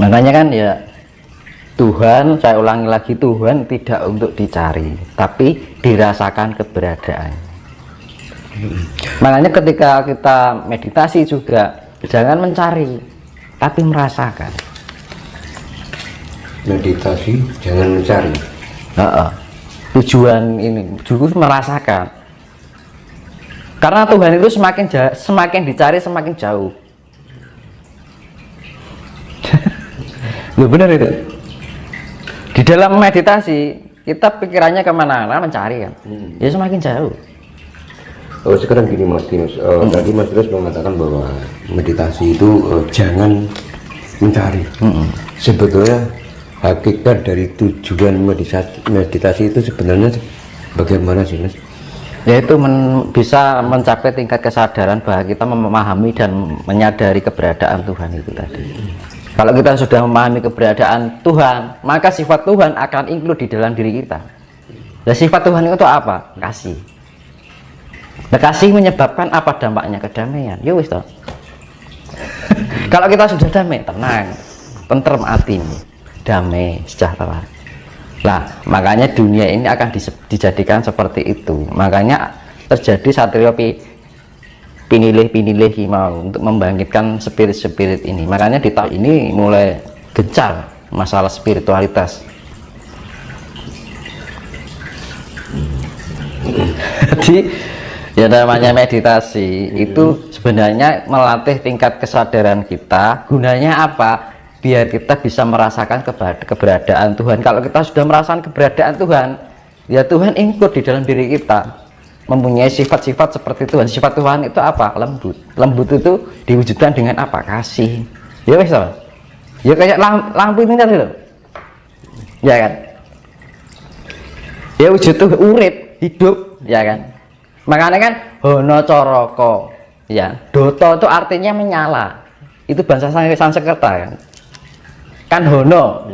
Makanya kan ya Tuhan, saya ulangi lagi, Tuhan tidak untuk dicari, tapi dirasakan keberadaan. Makanya ketika kita meditasi juga jangan mencari, tapi merasakan. Meditasi jangan mencari. Tujuan ini juga merasakan. Karena Tuhan itu semakin dicari semakin jauh. Loh, benar itu. Di dalam meditasi kita pikirannya kemana-mana mencari kan, ya semakin jauh. Oh, sekarang gini Mas Dimas, tadi Mas Dimas mengatakan bahwa meditasi itu jangan mencari. Sebetulnya hakikat dari tujuan meditasi itu sebenarnya bagaimana sih Mas? Yaitu bisa mencapai tingkat kesadaran bahwa kita memahami dan menyadari keberadaan Tuhan itu tadi. Kalau kita sudah memahami keberadaan Tuhan, maka sifat Tuhan akan include di dalam diri kita. Dan sifat Tuhan itu apa? Kasih. Nah, kasih menyebabkan apa dampaknya? Kedamaian. Ya wis toh. Kalau kita sudah damai, tenang, tentrem hatimu, damai, sejahtera. Nah, makanya dunia ini akan dijadikan seperti itu. Makanya terjadi satrio pinilih mau untuk membangkitkan spirit-spirit ini. Makanya di tahun ini mulai gencar masalah spiritualitas. Jadi ya namanya meditasi itu sebenarnya melatih tingkat kesadaran kita. Gunanya apa? Biar kita bisa merasakan keberadaan Tuhan. Kalau kita sudah merasakan keberadaan Tuhan, ya Tuhan ikut di dalam diri kita, mempunyai sifat-sifat seperti Tuhan. Sifat Tuhan itu apa? Lembut. Lembut itu diwujudkan dengan apa? Kasih. Ya wis, ya kayak lampu ini tadi loh, ya kan? Ya wujud tuh urip, hidup, ya kan? Makanya kan hono coroko, ya. Doto itu artinya menyala. Itu bahasa Sanskerta kan? Kan hono.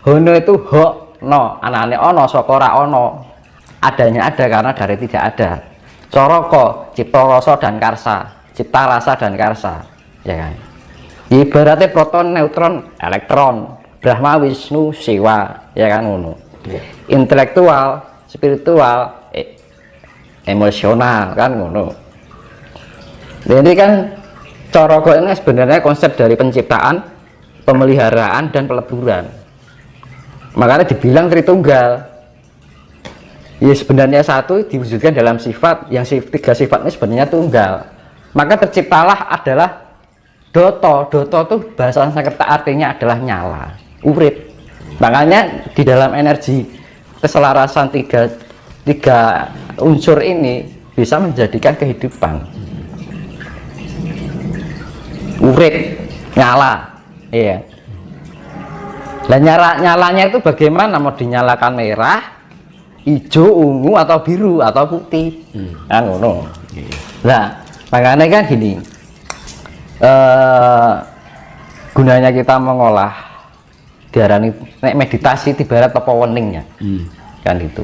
Hono itu ho no, anane ono, sokora ono. Adanya ada karena dari tidak ada. Coroko, cipta rasa dan karsa, cipta rasa dan karsa, ya kan? Ibaratnya proton, neutron, elektron, Brahma, Wisnu, Siwa, ya kan ngono. Intelektual, spiritual, emosional, kan ngono. Jadi kan coroko ini sebenarnya konsep dari penciptaan, pemeliharaan dan peleburan. Makanya dibilang Tritunggal. Ya sebenarnya satu diwujudkan dalam sifat yang tiga sifat ini sebenarnya tunggal. Maka terciptalah adalah doto. Doto itu bahasa Sanskerta artinya adalah nyala, urip. Makanya di dalam energi keselarasan tiga unsur ini bisa menjadikan kehidupan. Urip, nyala, iya. Dan nyalanya itu bagaimana? Mau dinyalakan merah, hijau, ungu atau biru atau putih, kan ngono. Nah, makanya kan gini, gunanya kita mengolah diarani meditasi ibarat apa weningnya, kan itu.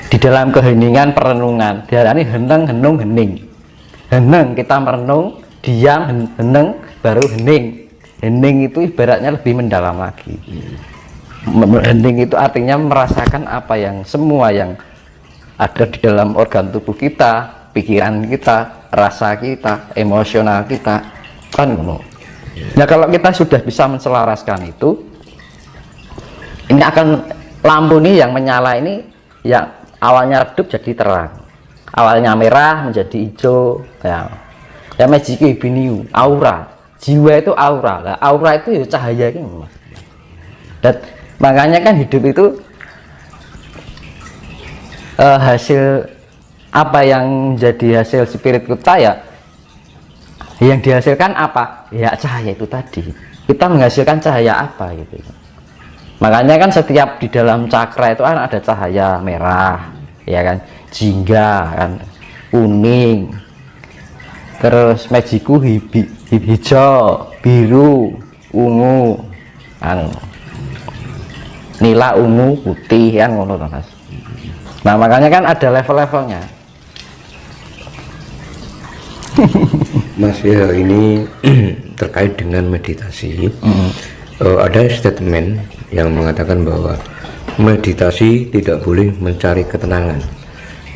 Di dalam keheningan perenungan diarani heneng, henung, hening. Heneng kita merenung, diam, heneng, baru hening. Hening itu ibaratnya lebih mendalam lagi. Hening itu artinya merasakan apa yang semua yang ada di dalam organ tubuh kita, pikiran kita, rasa kita, emosional kita, kan ngono. Nah, kalau kita sudah bisa menselaraskan itu, ini akan lampu nih yang menyala ini yang awalnya redup jadi terang, awalnya merah menjadi hijau, ya magic biniu, aura. Jiwa itu aura. Nah, aura itu ya cahaya ini, Mas. Dan makanya kan hidup itu hasil apa yang jadi hasil spirit kita, ya yang dihasilkan apa? Ya cahaya itu tadi. Kita menghasilkan cahaya apa gitu. Makanya kan setiap di dalam cakra itu kan ada cahaya merah, ya kan, jingga kan, kuning, terus magiku hijau, biru, ungu, nila, ungu, putih, kan ngono Mas. Nah, makanya kan ada level-levelnya. Mas ya, ini terkait dengan meditasi. ada statement yang mengatakan bahwa meditasi tidak boleh mencari ketenangan,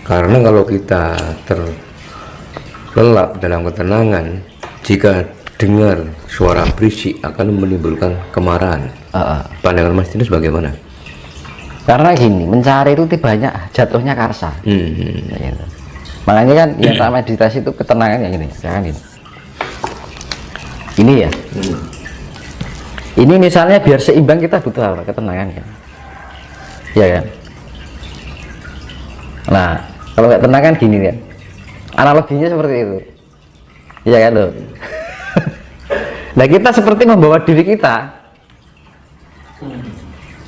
karena kalau kita terlelap dalam ketenangan, jika dengar suara berisik akan menimbulkan kemarahan. Pandangan Mas Dinus bagaimana? Karena gini, mencari itu banyak jatuhnya karsa. Gitu. Makanya kan yang namanya meditasi itu ketenangan ya gini, jangan gini. Ini ya. Ini misalnya biar seimbang kita butuh apa? Ketenangan kan. Ya kan. Nah, kalau nggak tenang kan gini kan. Analoginya seperti itu. Iya kan loh. Nah, kita seperti membawa diri kita.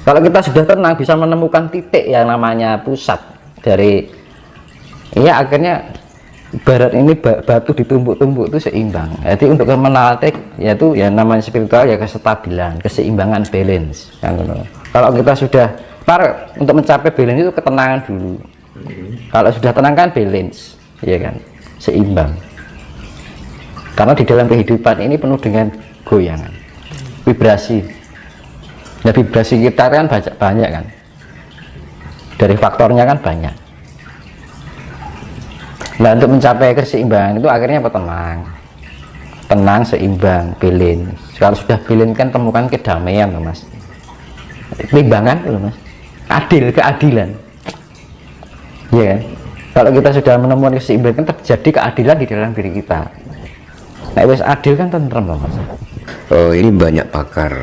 Kalau kita sudah tenang bisa menemukan titik yang namanya pusat dari, ya akhirnya ibarat ini batu ditumbuk-tumbuk itu seimbang. Jadi untuk menarik yaitu yang namanya spiritual ya kestabilan, keseimbangan, balance kan. Kalau kita sudah untuk mencapai balance itu ketenangan dulu. Kalau sudah tenang kan balance, ya kan, seimbang. Karena di dalam kehidupan ini penuh dengan goyangan, vibrasi. Nah, vibrasi kita kan banyak kan, dari faktornya kan banyak. Nah, untuk mencapai keseimbangan itu akhirnya apa? Tenang, seimbang, balance. Kalau sudah balance kan temukan kedamaian loh Mas, keseimbangan loh Mas, keadilan, ya kan. Kalau kita sudah menemukan keseimbangan kan terjadi keadilan di dalam diri kita. Nah, wis adil kan tentrem loh Mas. Ini banyak pakar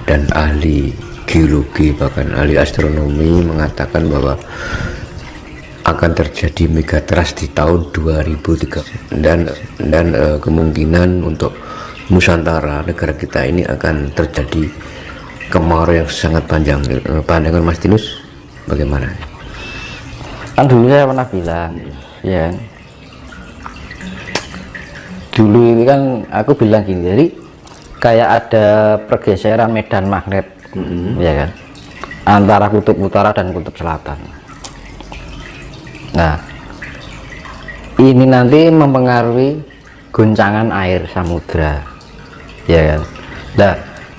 dan ahli geologi bahkan ahli astronomi mengatakan bahwa akan terjadi megatrust di tahun 2030 dan kemungkinan untuk Nusantara, negara kita ini akan terjadi kemarau yang sangat panjang. Pandangan Mas Dinus bagaimana? Kan dulu saya pernah bilang ya, dulu ini kan aku bilang gini, jadi kayak ada pergeseran medan magnet, ya kan, antara kutub utara dan kutub selatan. Nah, ini nanti mempengaruhi goncangan air samudra, ya kan. Nah,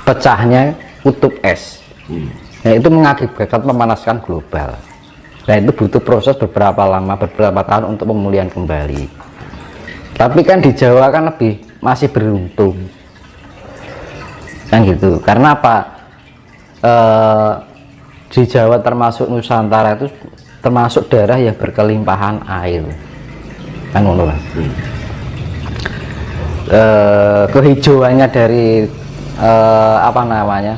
pecahnya kutub es, nah itu mengakibatkan pemanasan global. Nah, itu butuh proses beberapa tahun untuk pemulihan kembali. Tapi kan di Jawa kan masih beruntung kan gitu. Karena apa? Di Jawa termasuk Nusantara itu termasuk daerah yang berkelimpahan air kan ngono kan. Kehijauannya dari apa namanya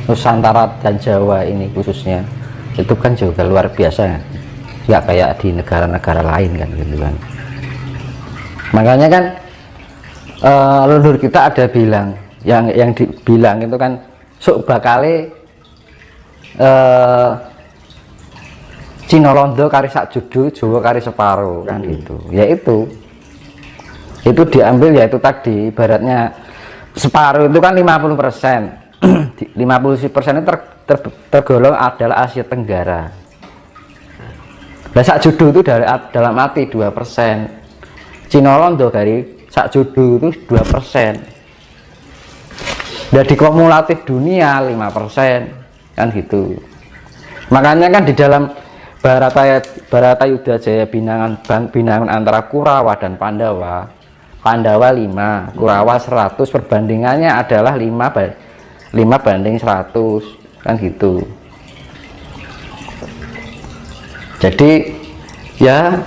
Nusantara dan Jawa ini khususnya itu kan juga luar biasa, nggak kayak di negara-negara lain kan gitu kan. Makanya kan leluhur kita ada bilang yang dibilang itu kan sok bakale Cina Londo kari sak judu, Jawa kari separuh kan gitu. Ya itu diambil yaitu tadi ibaratnya separuh itu kan 50%. 50% itu tergolong adalah Asia Tenggara. Nah, sak judu itu dalam arti 2%. Cina Londo dari sak judu itu 2%. Dan di kumulatif dunia 5% kan gitu. Makanya kan di dalam Baratayuda Jaya binangan antara Kurawa dan Pandawa 5, Kurawa 100, perbandingannya adalah 5 banding 100 kan gitu. Jadi ya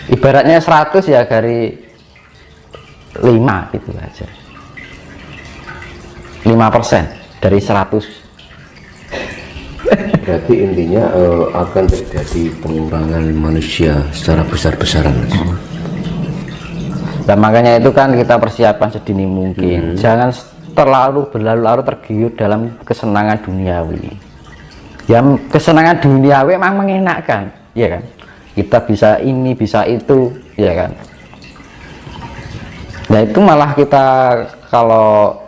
ibaratnya 100 ya dari 5 gitu aja, 5% dari 100. Berarti intinya akan terjadi pengurangan manusia secara besar-besaran. Nah, makanya itu kan kita persiapkan sedini mungkin. Jangan terlalu berlarut-larut tergiur dalam kesenangan duniawi. Yang kesenangan duniawi memang mengenakkan, ya kan? Kita bisa ini, bisa itu, ya kan? Nah, itu malah kita kalau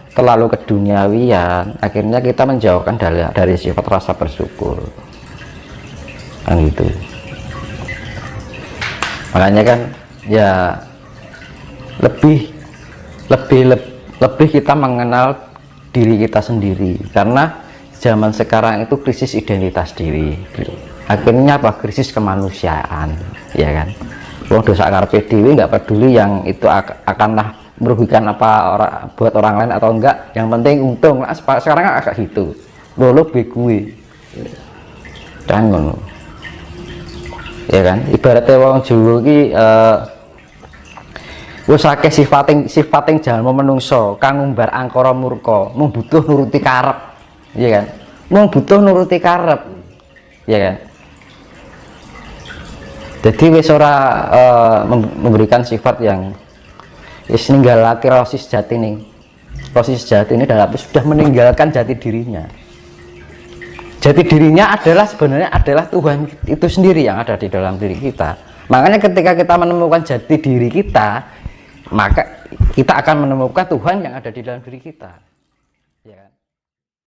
terlalu keduniawian, akhirnya kita menjauhkan dari sifat rasa bersyukur kan gitu. Makanya kan ya lebih kita mengenal diri kita sendiri, karena zaman sekarang itu krisis identitas diri, akhirnya apa, krisis kemanusiaan, ya kan. Wong dosa ngarepe dhewe nggak peduli yang itu akanlah merugikan apa buat orang lain atau enggak, yang penting untung. Nah, sekarang kan agak gitu, lolo gue dan ngono, ya kan. Ibaratnya wong Jawa ki wis akeh sifating jalma menungso kang ngumbar angkara murka, mung butuh nuruti karep, ya kan. Mung butuh nuruti karep, ya kan. Jadi wis ora memberikan sifat yang wis ninggalake rasa sejati ning. Rasa sejati ini dalam sudah meninggalkan jati dirinya. Jati dirinya adalah sebenarnya adalah Tuhan itu sendiri yang ada di dalam diri kita. Makanya ketika kita menemukan jati diri kita, maka kita akan menemukan Tuhan yang ada di dalam diri kita. Ya kan?